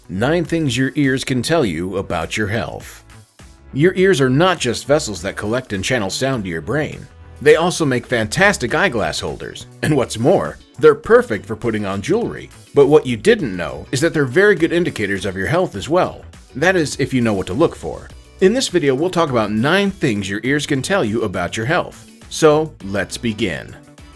9 things your ears can tell you about your health. Your ears are not just vessels that collect and channel sound to your brain. They also make fantastic eyeglass holders, and what's more, they're perfect for putting on jewelry. But what you didn't know is that they're very good indicators of your health as well. That is, if you know what to look for. In this video, we'll talk about 9 things your ears can tell you about your health. So, let's begin.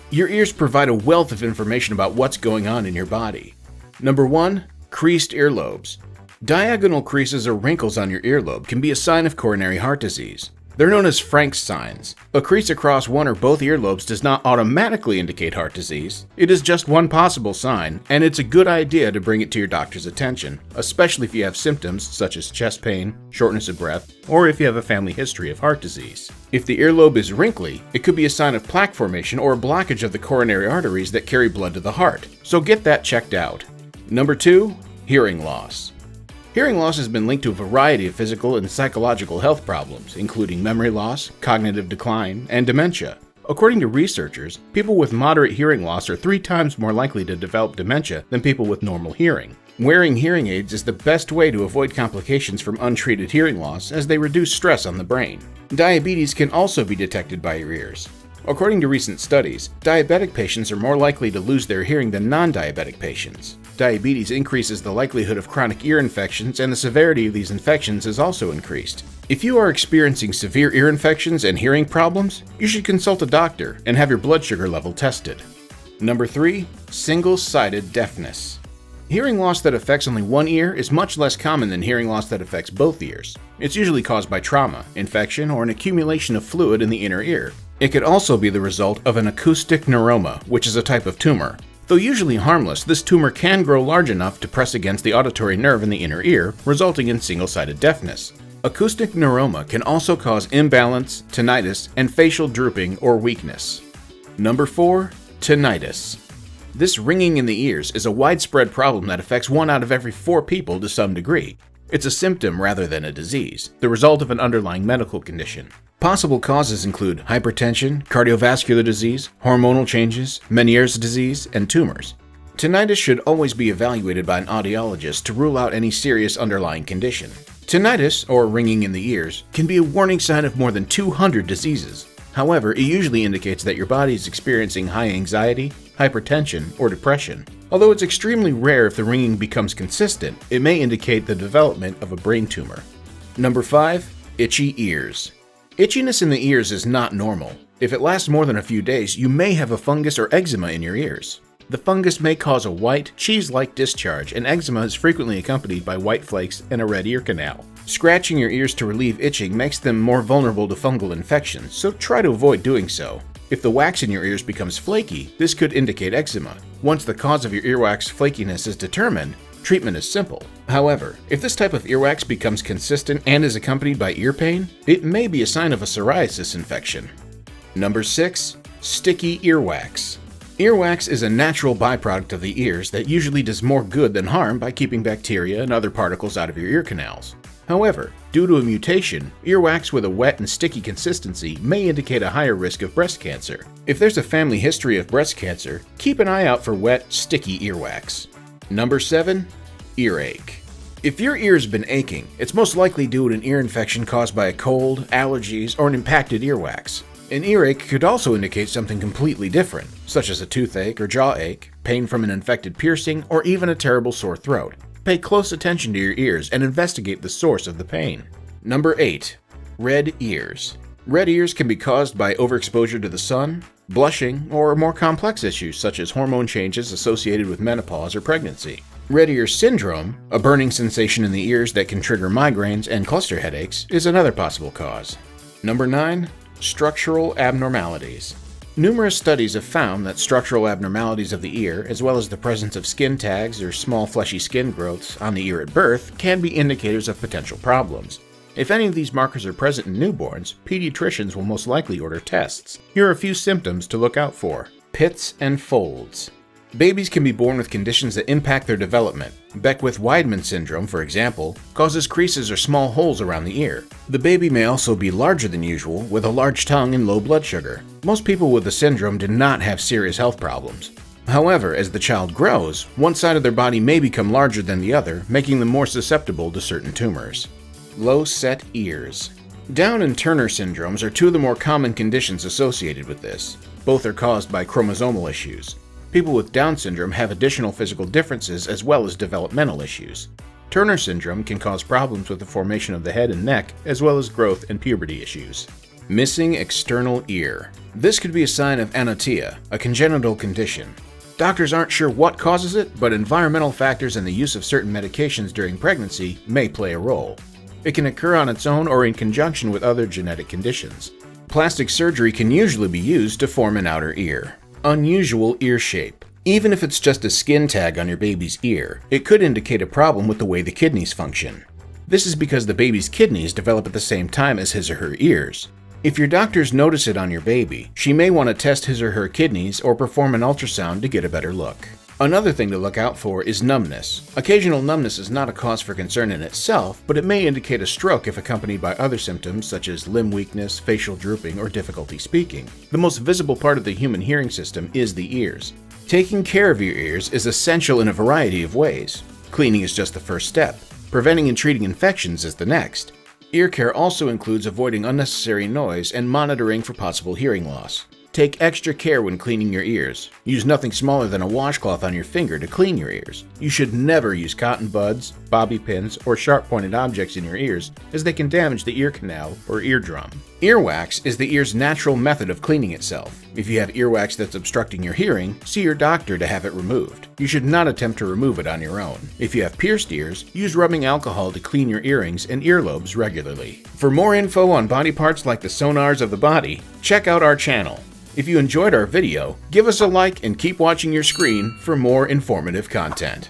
Your ears provide a wealth of information about what's going on in your body. Number 1. Creased earlobes. Diagonal creases or wrinkles on your earlobe can be a sign of coronary heart disease. They're known as Frank's signs. A crease across one or both earlobes does not automatically indicate heart disease. It is just one possible sign, and it's a good idea to bring it to your doctor's attention, especially if you have symptoms such as chest pain, shortness of breath, or if you have a family history of heart disease. If the earlobe is wrinkly, it could be a sign of plaque formation or a blockage of the coronary arteries that carry blood to the heart, so get that checked out. Number 2. Hearing loss. Hearing loss has been linked to a variety of physical and psychological health problems, including memory loss, cognitive decline, and dementia. According to researchers, people with moderate hearing loss are 3 times more likely to develop dementia than people with normal hearing. Wearing hearing aids is the best way to avoid complications from untreated hearing loss, as they reduce stress on the brain. Diabetes can also be detected by your ears. According to recent studies, diabetic patients are more likely to lose their hearing than non-diabetic patients. Diabetes increases the likelihood of chronic ear infections, and the severity of these infections is also increased. If you are experiencing severe ear infections and hearing problems, you should consult a doctor and have your blood sugar level tested. Number 3. Single-sided deafness. Hearing loss that affects only one ear is much less common than hearing loss that affects both ears. It's usually caused by trauma, infection, or an accumulation of fluid in the inner ear. It could also be the result of an acoustic neuroma, which is a type of tumor. Though usually harmless, this tumor can grow large enough to press against the auditory nerve in the inner ear, resulting in single-sided deafness. Acoustic neuroma can also cause imbalance, tinnitus, and facial drooping or weakness. Number 4. Tinnitus. This ringing in the ears is a widespread problem that affects 1 out of every 4 people to some degree. It's a symptom rather than a disease, the result of an underlying medical condition. Possible causes include hypertension, cardiovascular disease, hormonal changes, Meniere's disease, and tumors. Tinnitus should always be evaluated by an audiologist to rule out any serious underlying condition. Tinnitus, or ringing in the ears, can be a warning sign of more than 200 diseases. However, it usually indicates that your body is experiencing high anxiety, hypertension, or depression. Although it's extremely rare if the ringing becomes consistent, it may indicate the development of a brain tumor. Number 5. Itchy ears. Itchiness in the ears is not normal. If it lasts more than a few days, you may have a fungus or eczema in your ears. The fungus may cause a white, cheese-like discharge, and eczema is frequently accompanied by white flakes and a red ear canal. Scratching your ears to relieve itching makes them more vulnerable to fungal infections, so try to avoid doing so. If the wax in your ears becomes flaky, this could indicate eczema. Once the cause of your earwax flakiness is determined, treatment is simple. However, if this type of earwax becomes consistent and is accompanied by ear pain, it may be a sign of a psoriasis infection. Number 6. Sticky earwax. Earwax is a natural byproduct of the ears that usually does more good than harm by keeping bacteria and other particles out of your ear canals. However, due to a mutation, earwax with a wet and sticky consistency may indicate a higher risk of breast cancer. If there's a family history of breast cancer, keep an eye out for wet, sticky earwax. Number 7. Earache. If your ear's been aching, it's most likely due to an ear infection caused by a cold, allergies, or an impacted earwax. An earache could also indicate something completely different, such as a toothache or jaw ache, pain from an infected piercing, or even a terrible sore throat. Pay close attention to your ears and investigate the source of the pain. Number 8. Red ears. Red ears can be caused by overexposure to the sun, blushing, or more complex issues such as hormone changes associated with menopause or pregnancy. Red ear syndrome, a burning sensation in the ears that can trigger migraines and cluster headaches, is another possible cause. Number 9. Structural abnormalities. Numerous studies have found that structural abnormalities of the ear, as well as the presence of skin tags or small fleshy skin growths on the ear at birth, can be indicators of potential problems. If any of these markers are present in newborns, pediatricians will most likely order tests. Here are a few symptoms to look out for. Pits and folds. Babies can be born with conditions that impact their development. Beckwith-Wiedemann syndrome, for example, causes creases or small holes around the ear. The baby may also be larger than usual, with a large tongue and low blood sugar. Most people with the syndrome do not have serious health problems. However, as the child grows, one side of their body may become larger than the other, making them more susceptible to certain tumors. Low-set ears. Down and Turner syndromes are two of the more common conditions associated with this. Both are caused by chromosomal issues. People with Down syndrome have additional physical differences as well as developmental issues. Turner syndrome can cause problems with the formation of the head and neck, as well as growth and puberty issues. Missing external ear. This could be a sign of anotia, a congenital condition. Doctors aren't sure what causes it, but environmental factors and the use of certain medications during pregnancy may play a role. It can occur on its own or in conjunction with other genetic conditions. Plastic surgery can usually be used to form an outer ear. Unusual ear shape. Even if it's just a skin tag on your baby's ear, it could indicate a problem with the way the kidneys function. This is because the baby's kidneys develop at the same time as his or her ears. If your doctors notice it on your baby, she may want to test his or her kidneys or perform an ultrasound to get a better look. Another thing to look out for is numbness. Occasional numbness is not a cause for concern in itself, but it may indicate a stroke if accompanied by other symptoms such as limb weakness, facial drooping, or difficulty speaking. The most visible part of the human hearing system is the ears. Taking care of your ears is essential in a variety of ways. Cleaning is just the first step. Preventing and treating infections is the next. Ear care also includes avoiding unnecessary noise and monitoring for possible hearing loss. Take extra care when cleaning your ears. Use nothing smaller than a washcloth on your finger to clean your ears. You should never use cotton buds, bobby pins, or sharp-pointed objects in your ears, as they can damage the ear canal or eardrum. Earwax is the ear's natural method of cleaning itself. If you have earwax that's obstructing your hearing, see your doctor to have it removed. You should not attempt to remove it on your own. If you have pierced ears, use rubbing alcohol to clean your earrings and earlobes regularly. For more info on body parts like the sonars of the body, check out our channel. If you enjoyed our video, give us a like and keep watching your screen for more informative content.